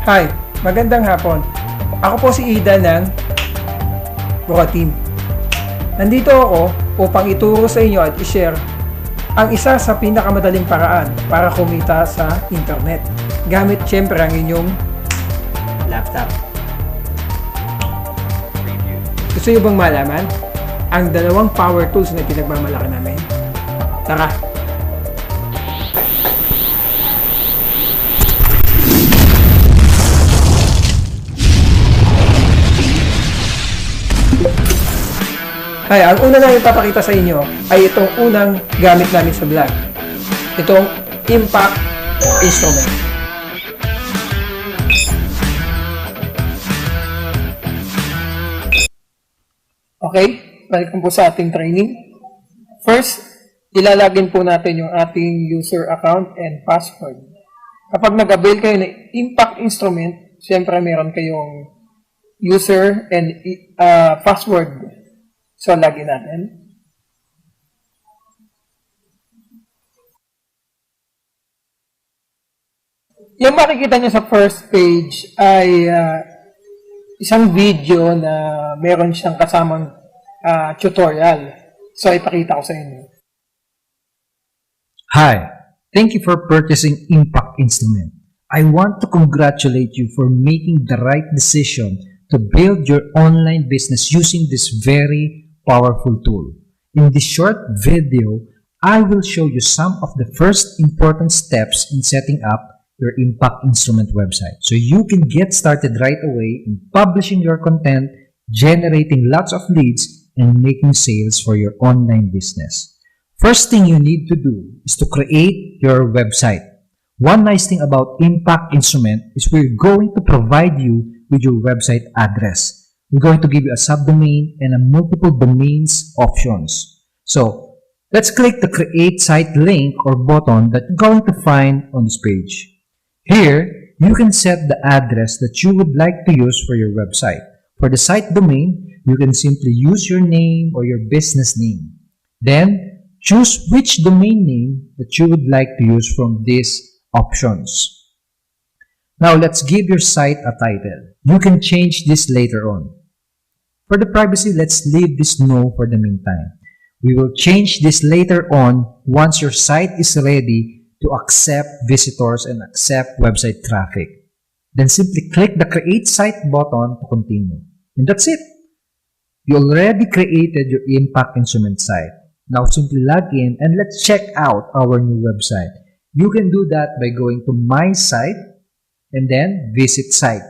Hi, magandang hapon. Ako po si Ida ng Grow Team. Nandito ako upang ituro sa inyo at i-share ang isa sa pinakamadaling paraan para kumita sa internet. Gamit siyempre ang inyong laptop. Gusto nyo bang malaman ang dalawang power tools na pinagmamalaki namin? Tara! Hi, ang una na ipapakita sa inyo ay itong unang gamit namin sa vlog. Itong impact instrument. Okay, balikan po sa ating training. First, ilalagin po natin yung ating user account and password. Kapag nag-avail kayo ng impact instrument, siyempre meron kayong user and password. So, lagyan natin. Yung makikita nyo sa first page ay isang video na meron siyang kasamang tutorial. So, ipakita ko sa inyo. Hi, thank you for purchasing Impact Instrument. I want to congratulate you for making the right decision to build your online business using this very powerful tool. In this short video, I will show you some of the first important steps in setting up your Impact Instrument website so you can get started right away in publishing your content, generating lots of leads, and making sales for your online business. First thing you need to do is to create your website. One nice thing about Impact Instrument is we're going to provide you with your website address. We're going to give you a subdomain and a multiple domains options. So, let's click the create site link or button that you're going to find on this page. Here, you can set the address that you would like to use for your website. For the site domain, you can simply use your name or your business name. Then, choose which domain name that you would like to use from these options. Now, let's give your site a title. You can change this later on. For the privacy, let's leave this no for the meantime. We will change this later on once your site is ready to accept visitors and accept website traffic. Then simply click the Create Site button to continue. And that's it. You already created your Impact Instrument site. Now simply log in and let's check out our new website. You can do that by going to My Site and then Visit Site.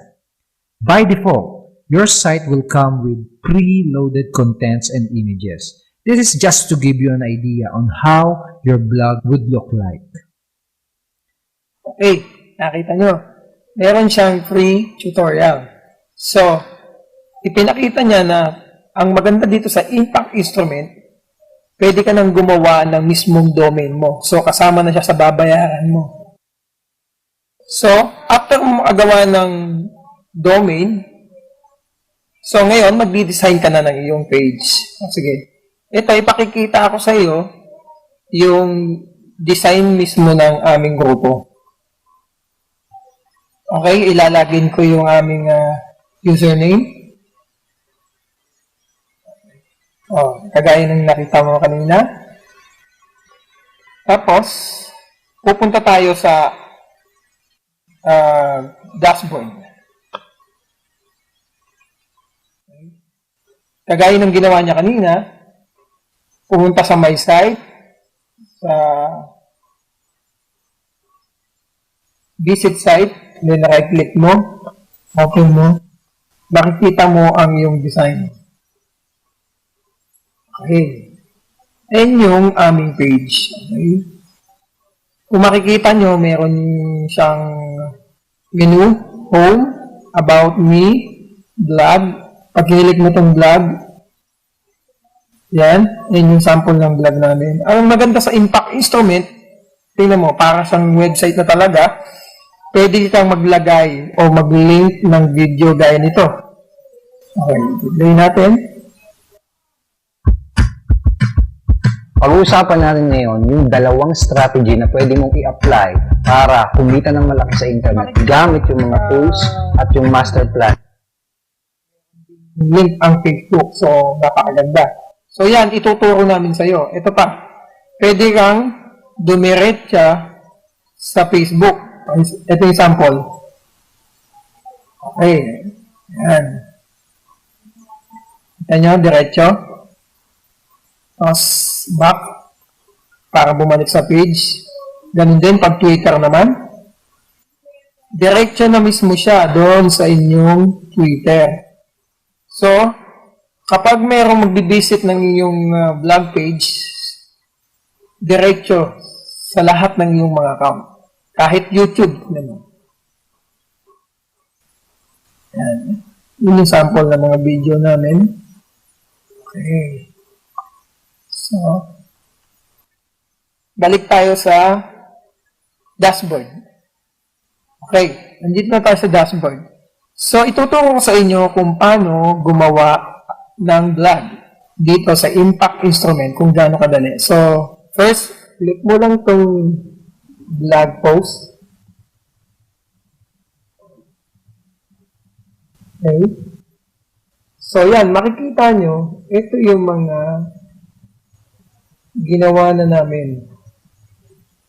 By default, your site will come with pre-loaded contents and images. This is just to give you an idea on how your blog would look like. Okay, nakita nyo. Meron siyang free tutorial. So, ipinakita niya na ang maganda dito sa Impact Instrument, pwede ka nang gumawa ng mismong domain mo. So, kasama na siya sa babayaran mo. So, after mo makagawa ng domain, so, ngayon, magdi-design ka na ng iyong page. Sige. Ito, ipakikita ako sa iyo yung design mismo ng aming grupo. Okay, ilalagin ko yung aming username. Kagaya ng nakita mo kanina. Tapos, pupunta tayo sa dashboard. Kagaya ng ginawa niya kanina, pumunta sa My Site, sa Visit Site, then right-click mo, open mo, makikita mo ang iyong design. Okay. Ayan yung aming page. Okay. Kung makikita nyo, meron siyang menu, home, about me, blog. Pag hilik mo itong blog, yan yung sample ng blog namin. Ang maganda sa Impact Instrument, tingnan mo, para sa website na talaga, pwede kang maglagay o mag-link ng video gaya nito. Okay, play natin. Pag-uusapan natin ngayon yung dalawang strategy na pwede mong i-apply para kumita ng malaki sa internet gamit yung mga tools at yung master plan. Link ang Facebook. So, napakaganda. So, yan, ituturo namin sa iyo. Ito pa. Pwede kang dumiretsa sa Facebook. Ito yung sample. Okay. Yan. Kita nyo, diretso. Tapos, back. Para bumalik sa page. Ganun din, pag Twitter naman. Diretso na mismo siya doon sa inyong Twitter. So, kapag mayroong magbibisit ng inyong blog page, diretso sa lahat ng iyong mga account. Kahit YouTube. Yan. Yun yung sample ng mga video namin. Okay. So, balik tayo sa dashboard. Okay. Nandito na tayo sa dashboard. So, ituturo ko sa inyo kung paano gumawa ng blog dito sa Impact Instrument kung gaano kadali. So, first, click mo lang itong blog post. Okay. So, yan. Makikita nyo, ito yung mga ginawa na namin.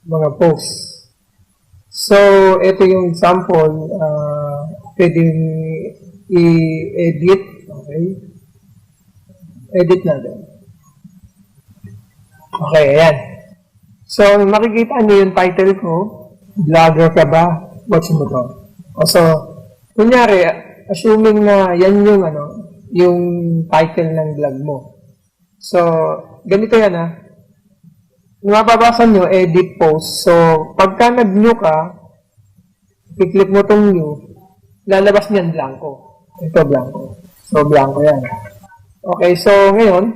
Mga posts. So, ito yung sample. Pwedeng i-edit. Okay. Edit natin. Okay, ayan. So, makikita niyo yung title ko. Vlogger ka ba? Watch mo to. So, kunyari, assuming na yan yung, yung title ng vlog mo. So, ganito yan mababasa nyo, edit post. So, pagka nag-new ka, i-click mo tong new, lalabas niyan blanco. Ito blanco. So, blanco yan. Okay, so ngayon,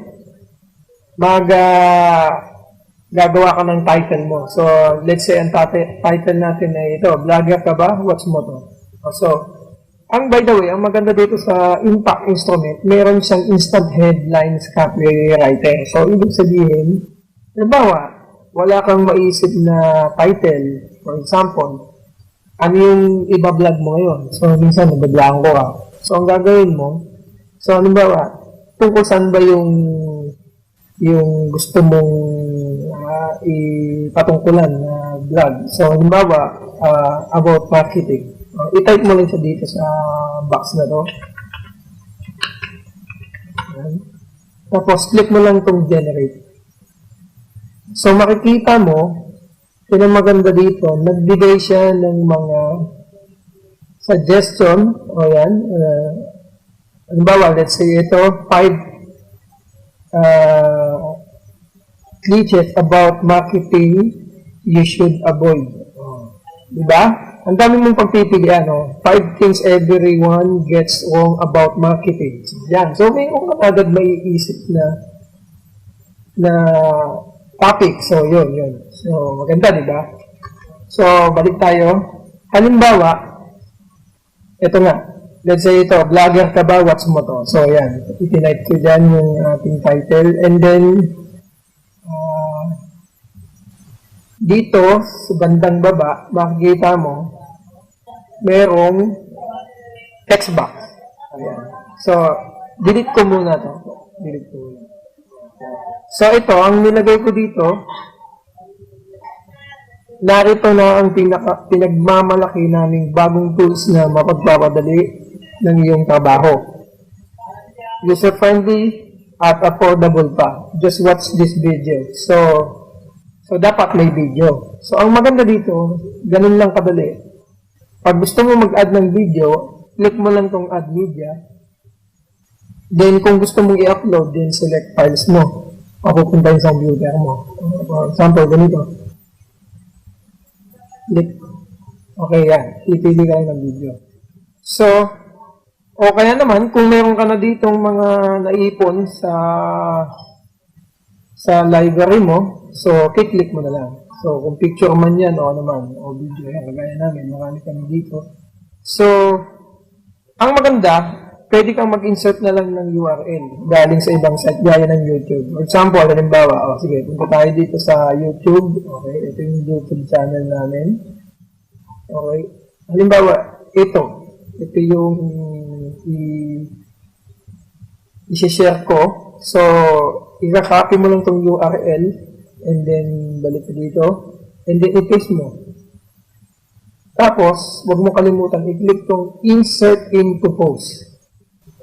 gagawa ka ng title mo. So, let's say, ang title natin ay ito, vlogger ka ba? Watch mo to. So, by the way, ang maganda dito sa Impact Instrument, meron siyang instant headlines copywriter. So, ibig sabihin, halimbawa, wala kang maisip na title, for example, ano yung iba-vlog mo ngayon? So, minsan, nabablanko ka. So, ang gagawin mo, so, halimbawa, tungkol saan ba yung gusto mong ipatungkulan na vlog. So, halimbawa, about marketing. I-type mo lang siya dito sa box na to. Tapos, click mo lang itong generate. So, makikita mo, yun ang maganda dito, nagbigay siya ng mga suggestion, o yan, halimbawa, let's say ito, 5 cliches about marketing you should avoid. Diba? Ang dami mong pagpipilian, 5 things everyone gets wrong about marketing. Yan. So, may agad may isip na topic. So, yun. So, maganda, diba? So, balik tayo. Halimbawa, ito nga. Let's say ito, vlogger ka ba? Watch mo to. So, yan. Itinipe ko dyan yung ating title. And then, dito, sa bandang baba, makikita mo, merong text box. Ayan. So, delete ko muna to. Delete ko muna. So, ito, ang nilagay ko dito, narito na ang pinagmamalaki naming bagong tools na mapagpapadali ng iyong trabaho. User-friendly at affordable pa. Just watch this video. So, dapat may video. So, ang maganda dito, ganun lang kadali. Pag gusto mo mag-add ng video, click mo lang tong add media. Then, kung gusto mong i-upload, then select files mo. Papupunta yung sa computer mo. For example, ganito. Click. Okay, yan. Pipili ka ng video. So, o kaya naman, kung meron ka na ditong mga naipon sa library mo, so, click mo na lang. So, kung picture man yan, o naman, o video yan, kagaya namin, marami kami dito. So, ang maganda, pwede kang mag-insert na lang ng URL galing sa ibang site gaya ng YouTube. For example, halimbawa, sige, punta tayo dito sa YouTube. Okay, ito yung YouTube channel namin. Okay. Halimbawa, ito yung i-share ko. So, i-copy mo lang tong URL and then balik ka dito and then i-paste mo. Tapos, huwag mo kalimutan i-click tong insert into post.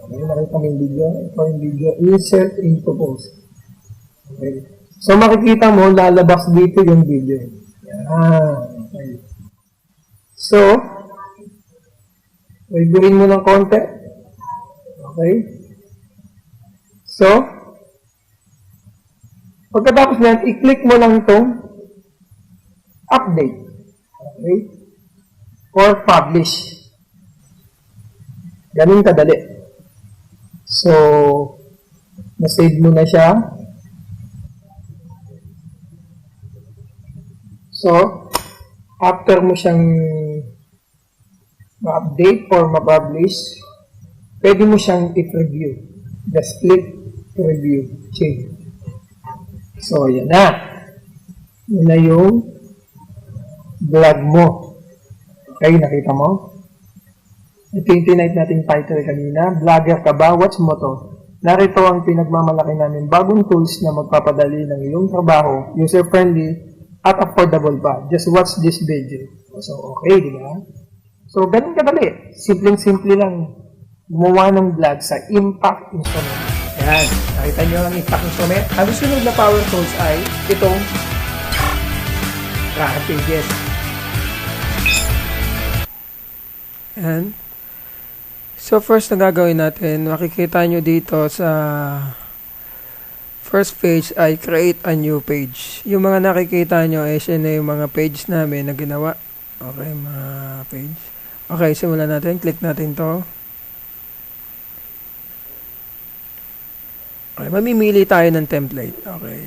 Okay, nakita mo yung video. Ito yung video. Insert into post. Okay. So, makikita mo, lalabas dito yung video. Yan. Okay. So, wigurin mo ng konti. Okay. So, pagkatapos yan, i-click mo lang itong update. Okay. Or publish. Ganun kadali. So, na-save mo na siya. So, after mo siyang ma-update or ma-publish, pwede mo siyang i-preview. Just click preview. Change. So, yan na. Yan na yung vlog mo. Okay, nakita mo? Ito yung tinipe natin title kanina. Vlogger ka ba? What's mo to? Narito ang pinagmamalaki namin bagong tools na magpapadali ng iyong trabaho, user-friendly, at affordable pa. Just watch this video. So, okay, di ba? So, ganun kadali. Simpleng-simple lang gumawa ng vlog sa Impact Instrument. Ayan. Nakita nyo ang Impact Instrument. Ang sunod na power tools ay itong Pages. Ayan. So, first na gagawin natin, makikita nyo dito sa first page ay create a new page. Yung mga nakikita nyo ay yun na yung mga page namin na ginawa. Okay, mga page. Okay, simulan natin. Click natin to. Okay, mamimili tayo ng template. Okay.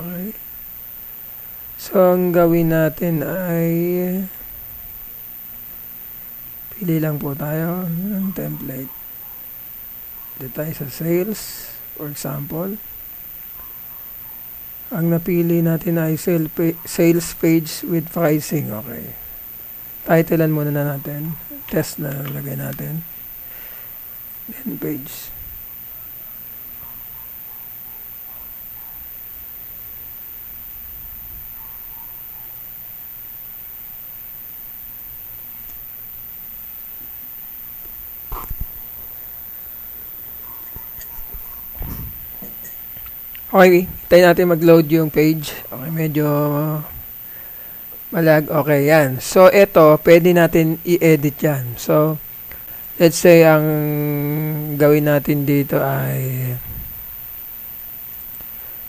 Okay. So, ang gawin natin ay pili lang po tayo ng template. Dito tayo sa sales, for example. Ang napili natin ay sales page with pricing. Okay. Titlean muna na natin. Test na lagay natin. Then page. Okay, tayo natin mag-load yung page. Okay, medyo malag. Okay, yan. So, ito, pwede natin i-edit yan. So, let's say, ang gawin natin dito ay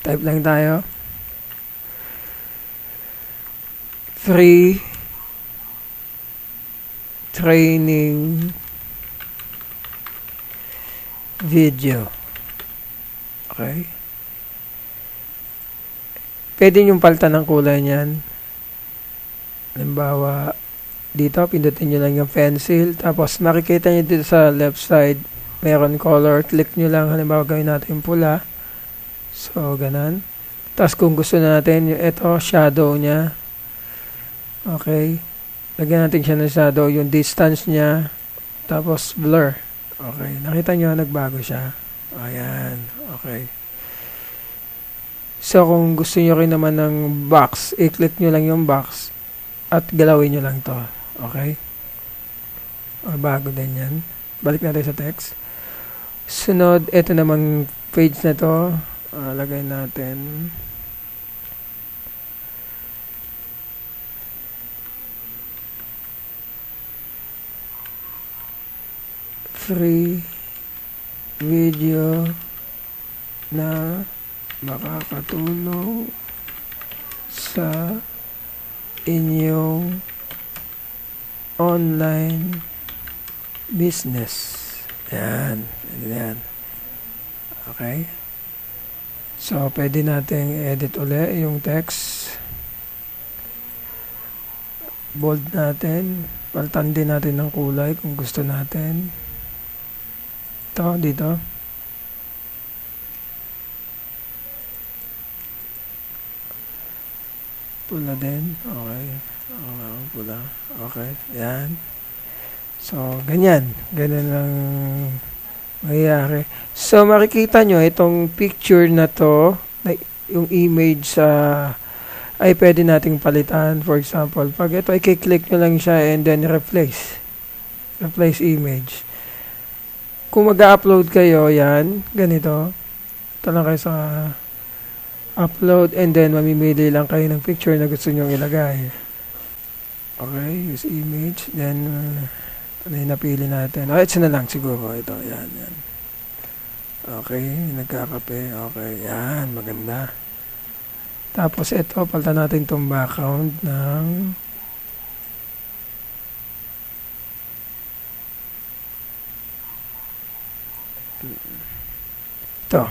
type lang tayo. Free training video. Okay. Pwede nyo palitan ng kulay niyan. Halimbawa, dito, pindutin nyo lang yung pencil. Tapos, makikita nyo dito sa left side, meron color. Click nyo lang. Halimbawa, gawin natin pula. So, ganun. Tapos, kung gusto natin, yung ito, shadow niya. Okay. Lagyan natin siya ng shadow. Yung distance niya. Tapos, blur. Okay. Nakita nyo, nagbago siya. Ayan. Okay. So, kung gusto nyo rin naman ng box, i-click nyo lang yung box at galawin nyo lang to. Okay? O, bago din yan. Balik natin sa text. Sunod, ito namang page na to. Lagay natin. Free video na makakatulong sa inyong online business. Yan. Yan. Okay. So, pwede nating edit ulit yung text. Bold natin. Palitan din natin ng kulay kung gusto natin. Ito, dito. Pula din. Okay. Pula. Okay. Yan. So, ganyan. Ganyan lang mangyayari. So, makikita nyo, itong picture na to, yung image ay pwede nating palitan. For example, pag ito, i-click nyo lang siya and then replace. Replace image. Kung mag-upload kayo, yan, ganito. Ito lang kayo sa upload and then mamimili lang kayo ng picture na gusto nyo ilagay. Okay, use image. Then, ano yung napili natin? Ito na lang siguro. Ito, yan. Okay, nagkakape. Okay, yan, maganda. Tapos ito, palitan natin itong background ng ito.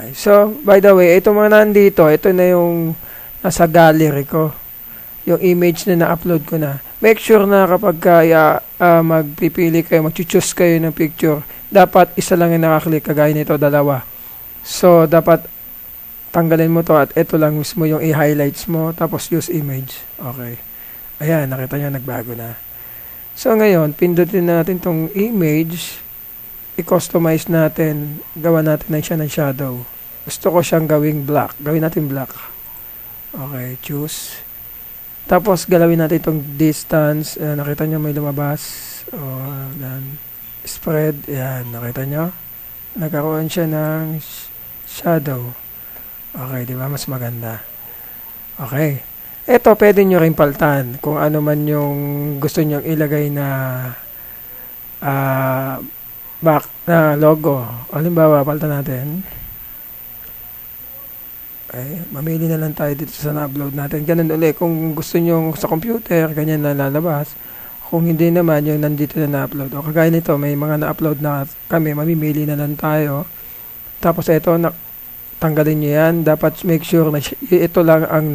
So, by the way, ito mga nandito, ito na yung nasa gallery ko. Yung image na na-upload ko na. Make sure na kapag magpipili kayo, mag-choose kayo ng picture, dapat isa lang yung nakaklik, kagaya nito, dalawa. So, dapat tanggalin mo to at ito lang mismo yung i-highlights mo, tapos use image. Okay. Ayan, nakita nyo, nagbago na. So, ngayon, pindutin natin tong image, i-customize natin, gawa natin na siya ng shadow. Gusto ko siyang gawing black. Gawin natin black. Okay, choose. Tapos, galawin natin itong distance. Nakita nyo may lumabas. Then, spread. Ayan, nakita nyo. Nagkaroon siya ng shadow. Okay, di ba? Mas maganda. Okay. Ito, pwede nyo rin paltan. Kung ano man yung gusto nyo ilagay na back na logo. Halimbawa, paltan natin. Okay, mamili na lang tayo dito sa na-upload natin. Ganun ulit. Kung gusto nyo sa computer, ganyan na lalabas. Kung hindi naman, yung nandito na na-upload. O kagaya nito, may mga na-upload na kami. Mamimili na lang tayo. Tapos ito, tanggalin nyo yan. Dapat make sure na ito lang ang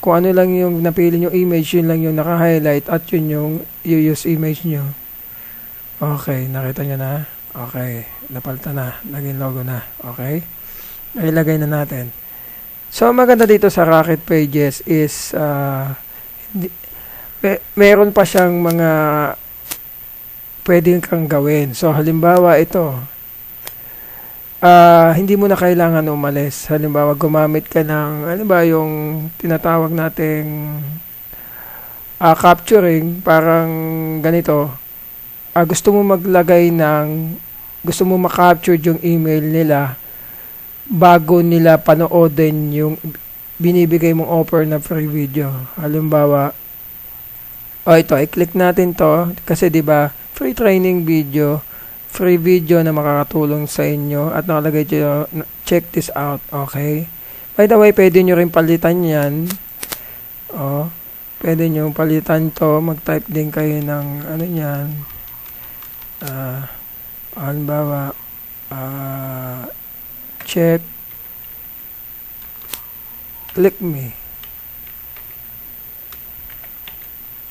kung ano lang yung napili nyo image, yun lang yung naka-highlight at yun yung use image nyo. Okay, nakita nyo na. Okay, napalta na. Naging logo na. Okay. Ilagay na natin. So, maganda dito sa Rocket Pages is meron pa siyang mga pwedeng kang gawin. So, halimbawa ito, hindi mo na kailangan umalis. Halimbawa, gumamit ka ng, halimbawa yung tinatawag nating capturing, parang ganito. Gusto mo maglagay gusto mo ma-capture yung email nila bago nila panoodin yung binibigay mong offer na free video. Halimbawa, ito, i-click natin to kasi 'di ba, free training video, free video na makakatulong sa inyo at nakalagay dito, check this out, okay? By the way, pwede nyo rin palitan yan. Pwede nyo palitan to, mag-type din kayo ng ano yan. Halimbawa, check, click me,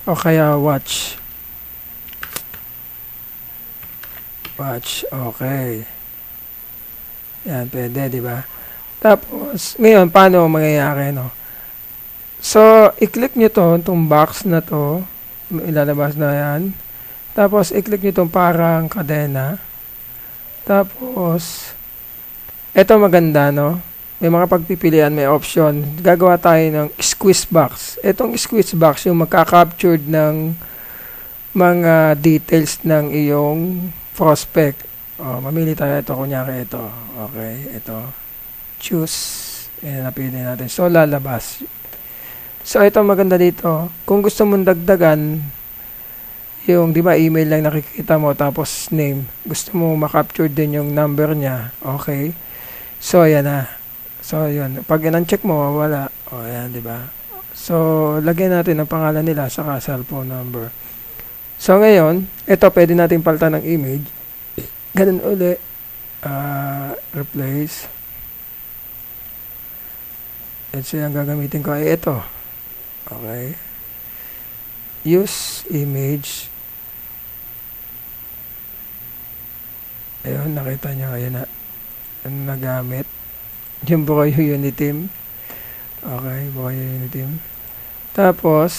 o kaya watch, okay, yan, pwede, diba? Tapos, ngayon, paano mangyayari, no? So, i-click nyo itong box na to, ilalabas na yan, tapos, i-click nyo itong parang kadena, tapos, ito maganda, no? May mga pagpipilian, may option. Gagawa tayo ng squeeze box. Itong squeeze box, yung magka-captured ng mga details ng iyong prospect. Mamili tayo ito. Kunyari ito. Okay, ito. Choose. Ayan, napili natin. So, lalabas. So, ito maganda dito. Kung gusto mong dagdagan, yung, di ba, email lang nakikita mo, tapos name. Gusto mo makapture din yung number niya. Okay. So, ayan na. So, yun. Pag in-uncheck mo, wala. Ayan, di ba? So, lagyan natin ang pangalan nila saka cellphone number. So, ngayon, ito, pwede natin palitan ng image. Ganun uli. Replace. Let's say, ang gagamitin ko ay ito. Okay. Use image. Ayun, nakita nyo, ayun na. Ano nagamit? Yung Bukayo Uniteam. Okay, Bukayo Uniteam. Tapos,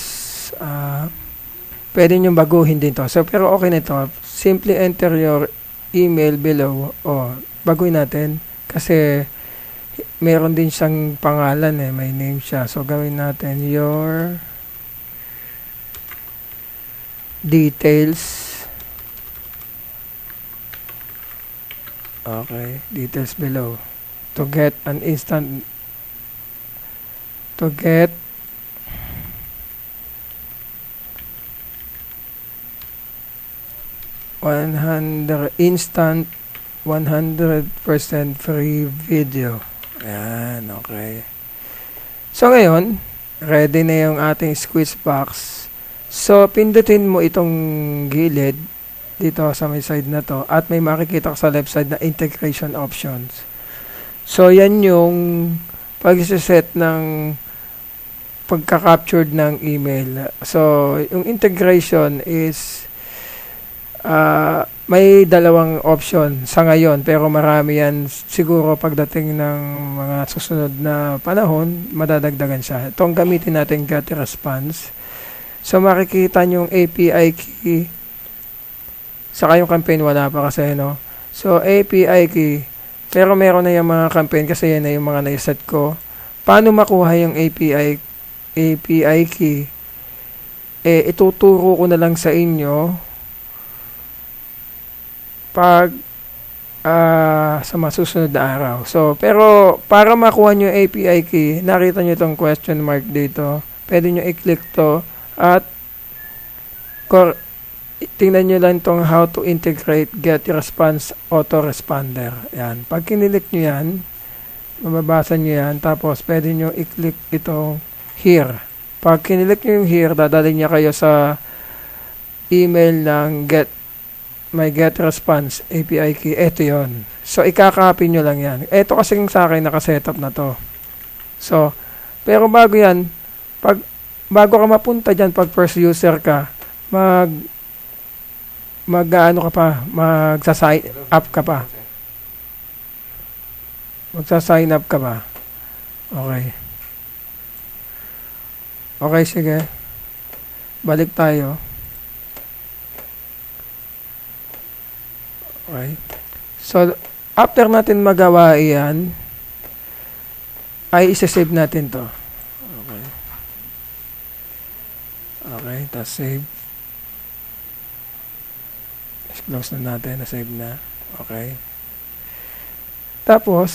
pwede nyo baguhin din to. So, pero okay na ito. Simply enter your email below. Baguhin natin. Kasi, meron din siyang pangalan may name siya. So, gawin natin your details. Okay, details below. To get 100 instant 100% free video. Ayan, okay. So, ngayon, ready na yung ating squeeze box. So, pindutin mo itong gilid dito sa may side na to at may makikita ka sa left side na integration options. So, yan yung pag-set ng pagka-captured ng email. So, yung integration is may dalawang option sa ngayon pero marami yan siguro pagdating ng mga susunod na panahon madadagdagan siya. Itong gamitin natin get response. So makikita nyo yung API key saka yung campaign wala pa kasi no. So API key pero meron na yung mga campaign kasi yan na yung mga naiset ko. Paano makuha yung API key? Ituturo ko na lang sa inyo pag sa masusunod na araw. So, pero para makuha nyo yung API key, nakita nyo itong question mark dito. Pwede nyo i-click to at tingnan nyo lang itong how to integrate get response autoresponder. Yan. Pag kinilik nyo yan, mababasa nyo yan. Tapos, pwede nyo i-click ito here. Pag kinilik nyo yung here, dadalhin niya kayo sa email ng may get response API key. Ito yon. So, ikakopy nyo lang yan. Ito kasi sa akin nakasetup na to. So, pero bago yan, bago ka mapunta dyan, pag first user ka, magsa-sign up ka pa. Magsa-sign up ka pa. Okay. Okay, sige. Balik tayo. Okay. So, after natin magawa iyan, ay isa-save natin to. Okay. Okay, tapos save. Close na natin, na-save na. Okay. Tapos,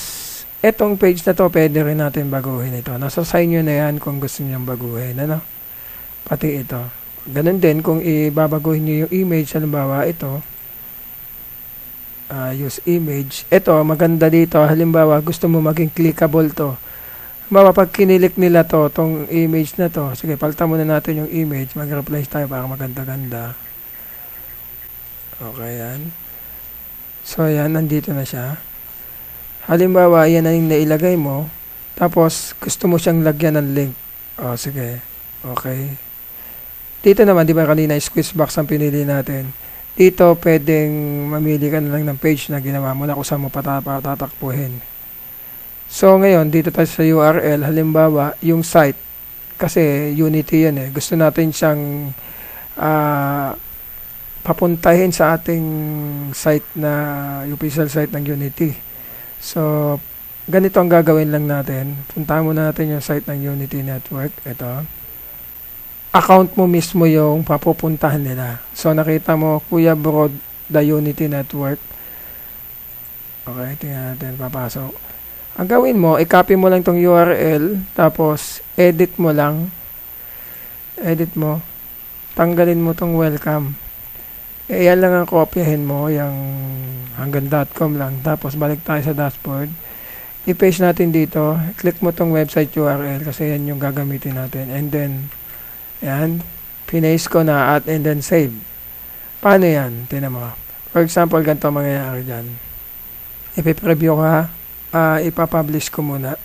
etong page na to, pwede rin natin baguhin ito. Nasa sa inyo na yan kung gusto nyo baguhin. Ano? Pati ito. Ganun din, kung ibabaguhin nyo yung image, halimbawa ito, use image. Ito, maganda dito. Halimbawa, gusto mo maging clickable to. Halimbawa, pag kinilik nila to, tong image na to, sige, palitan muna natin yung image. Mag-replace tayo para maganda-ganda. Okay, yan. So, yan, nandito na siya. Halimbawa, yan na yung nailagay mo. Tapos, gusto mo siyang lagyan ng link. Sige. Okay. Dito naman, di ba kanina, squeeze box ang pinili natin. Dito, pwedeng mamili ka na lang ng page na ginawa mo na kung saan mo patatakpuhin. So, ngayon, dito tayo sa URL. Halimbawa, yung site. Kasi, Unity yan Gusto natin siyang papuntahin sa ating site na, official site ng Unity. So, ganito ang gagawin lang natin. Puntahan muna natin yung site ng Unity Network. Ito. Account mo mismo yung papupuntahan nila. So, nakita mo, Kuya Brod, the Unity Network. Okay, tingnan natin, papasok. Ang gawin mo, i-copy mo lang tong URL, tapos, edit mo lang. Edit mo. Tanggalin mo tong welcome. Yan lang ang kopyahin mo, yung hanggang.com lang. Tapos, balik tayo sa dashboard. I-paste natin dito. Click mo tong website URL kasi yan yung gagamitin natin. And then, yan, pinaste ko na at and then save. Paano yan? Tingnan mo. For example, ganito mangyayari dyan. Ipipreview ka, ipapublish ko muna.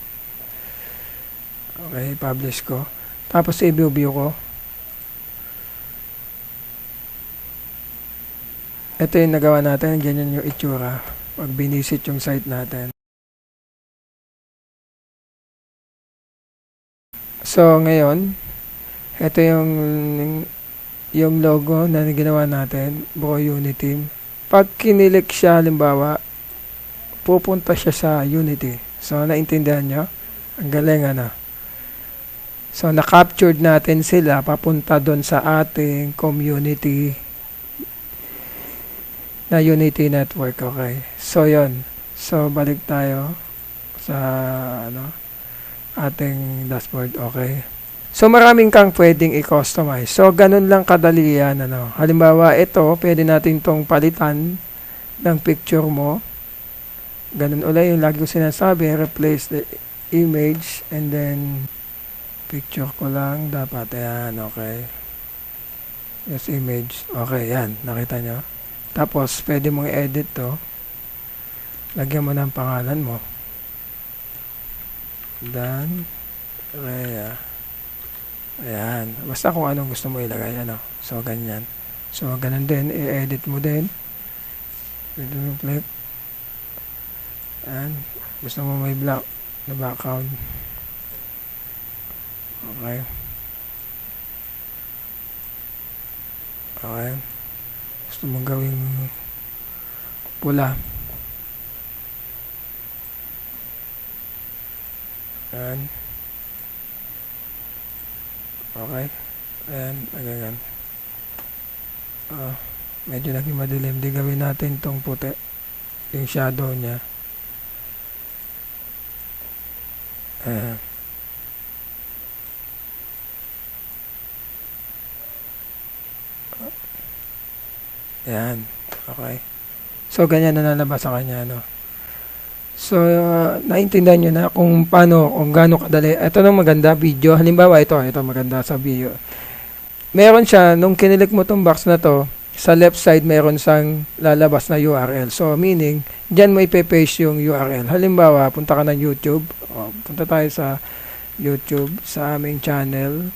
Okay, publish ko. Tapos i-view ko. Ito yung nagawa natin, ganyan yung itsura. pag binisit yung site natin. So, ngayon, ito yung logo na ginawa natin, Buo Unity. Pag kinilik siya, halimbawa, pupunta siya sa Unity. So, naintindihan nyo? Ang galing, ano? So, na-captured natin sila papunta doon sa ating community na Unity Network, okay? So, yon. So, balik tayo sa, ating dashboard, okay? So, maraming kang pwedeng i-customize. So, ganun lang kadali yan, Halimbawa, ito, pwede natin tong palitan ng picture mo. Ganun ulit yung lagi ko sinasabi, replace the image and then picture ko lang dapat. Ayan, okay. Yes, image. Okay, yan. Nakita nyo? Tapos, pwede mong i-edit to. Lagyan mo ng pangalan mo. Dan Rhea. Ayan. Basta kung anong gusto mo ilagay. So, ganyan. So, ganun din. I-edit mo din. Pwede mo click. Ayan. Gusto mo may black na background. Okay. Okay. Gusto mong gawing pula. Ayan. Okay. Ayan. Ayan. Medyo naging madilim. Di gawin natin tong puti. Yung shadow niya. Ayan. Ayan. Okay. So, ganyan na nalabas sa kanya, So, naintindihan nyo na kung paano, kung gaano kadali. Ito nung maganda, video. Halimbawa, ito maganda sa video. Meron siya, nung kinilik mo tong box na to, sa left side, meron siyang lalabas na URL. So, meaning, dyan mo ipe-paste yung URL. Halimbawa, punta ka ng YouTube. Punta tayo sa YouTube, sa aming channel.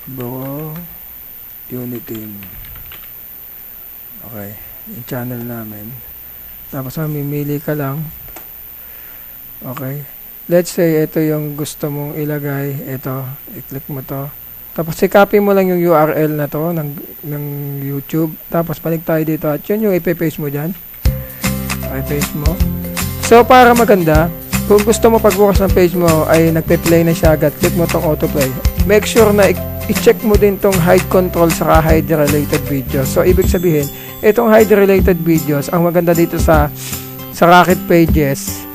Buo Unity. Okay, yung channel namin. Tapos mamimili ka lang. Okay. Let's say ito yung gusto mong ilagay. Ito, i-click mo to. Tapos i-copy mo lang yung URL na to ng YouTube. Tapos balik tayo dito at yun yung ipe-paste mo dyan. Okay, paste mo. So para maganda, kung gusto mo pagbukas ng page mo ay nagpe-play na siya agad, click mo tong autoplay. Make sure na i-check mo din tong hide control saka hide related videos. So ibig sabihin, itong hide related videos, ang maganda dito sa Rocket Pages,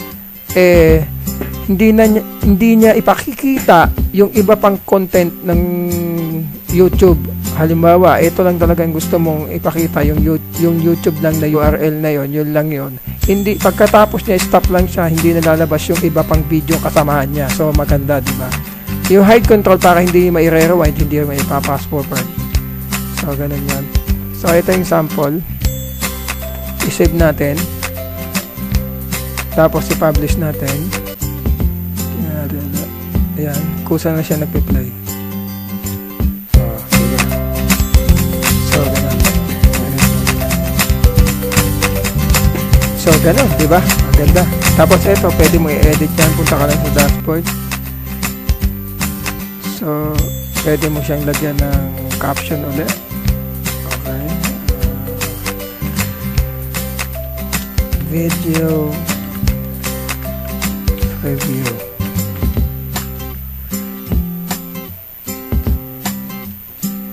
hindi niya ipakikita yung iba pang content ng YouTube. Halimbawa, ito lang talaga ang gusto mong ipakita, yung YouTube lang na URL na yun lang yun. Hindi, pagkatapos niya, stop lang siya, hindi nalalabas yung iba pang video kasamahan niya. So, maganda, di ba? Yung hide control para hindi maire-rewind, hindi maipapass forward. So, ganun yan. So, ito yung sample. I-save natin. Tapos, i-publish natin. Ayan. Kusa na siya nagpe-play. So, ganun, di ba? Ang ganda. Tapos, ito, pwede mo i-edit yan. Punta ka lang sa dashboard. So, pwede mo siyang lagyan ng caption ulit. Okay. Video review.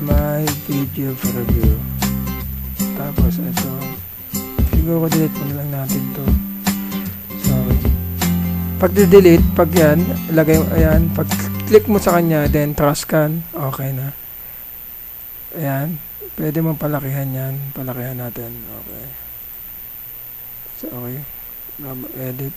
My video review. Tapos, ito. Siguro delete mo na lang natin to. Sorry. Pag delete, pag yan, lagay mo, ayan, pag click mo sa kanya, then trust scan, okay na. Ayan, pwede mong palakihan yan. Palakihan natin, okay. So, okay. Edit.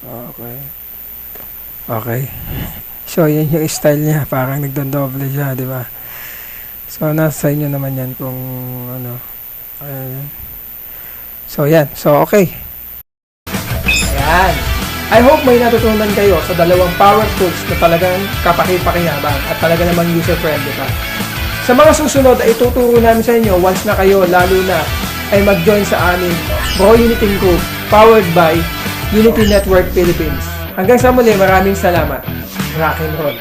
Okay. Okay. So, yan yung style niya. Parang nagdodoble siya, di ba? So, nasa inyo naman yan kung ano. Ayan. So, yan. So, okay. Ayan. I hope may natutunan kayo sa dalawang power tools na talagang kapaki-pakinabang at talaga namang user-friendly pa. Sa mga susunod ay ituturo namin sa inyo once na kayo lalo na ay mag-join sa aming Pro Unity Group powered by Unity Network Philippines. Hanggang sa muli, maraming salamat. Rock and roll!